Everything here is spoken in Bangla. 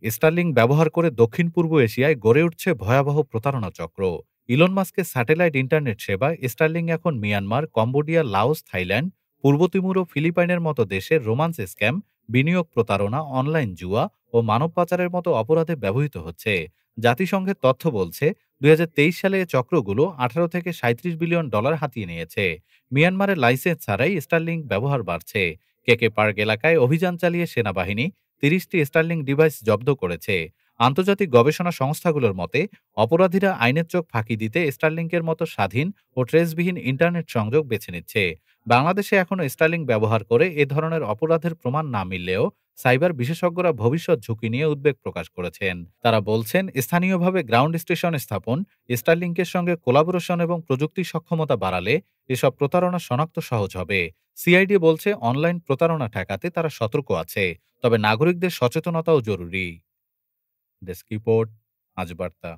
স্টারলিংক ব্যবহার করে দক্ষিণ পূর্ব এশিয়ায় গড়ে উঠছে ভয়াবহ প্রতারণা চক্র। ইলন মাস্কের স্যাটেলাইট ইন্টারনেট সেবা স্টারলিংক এখন মিয়ানমার, কম্বোডিয়া, লাওস, থাইল্যান্ড, পূর্ব তিমুর ও ফিলিপাইনের মতো দেশের রোমান্স স্ক্যাম, বিনিয়োগ প্রতারণা, অনলাইন জুয়া ও মানব পাচারের মতো অপরাধে ব্যবহৃত হচ্ছে। জাতিসংঘের তথ্য বলছে ২০২৩ সালে এ চক্রগুলো ১৮ থেকে $৩৭ বিলিয়ন হাতিয়ে নিয়েছে। মিয়ানমারের লাইসেন্স ছাড়াই স্টারলিংক ব্যবহার বাড়ছে। কেকে পার্ক এলাকায় অভিযান চালিয়ে সেনাবাহিনী ৩০টি স্টারলিংক ডিভাইস জব্দ করেছে। আন্তর্জাতিক গবেষণা সংস্থাগুলোর মতে অপরাধীরা আইনের চোখ ফাঁকি দিতে স্টারলিংকের মতো স্বাধীন ও ট্রেসবিহীন ইন্টারনেট সংযোগ বেছে নিচ্ছে। বাংলাদেশে এখনও স্টারলিংক ব্যবহার করে এ ধরনের অপরাধের প্রমাণ না মিললেও সাইবার বিশেষজ্ঞরা ভবিষ্যৎ ঝুঁকি নিয়ে উদ্বেগ প্রকাশ করেছেন। তারা বলছেন, স্থানীয়ভাবে গ্রাউন্ড স্টেশন স্থাপন, স্টারলিংকের সঙ্গে কোলাবোরেশন এবং প্রযুক্তি সক্ষমতা বাড়ালে এসব প্রতারণা শনাক্ত সহজ হবে। সিআইডি বলছে, অনলাইন প্রতারণা ঠেকাতে তারা সতর্ক আছে, তবে নাগরিকদের সচেতনতাও জরুরি। ডেস্ক রিপোর্ট, আজ বার্তা।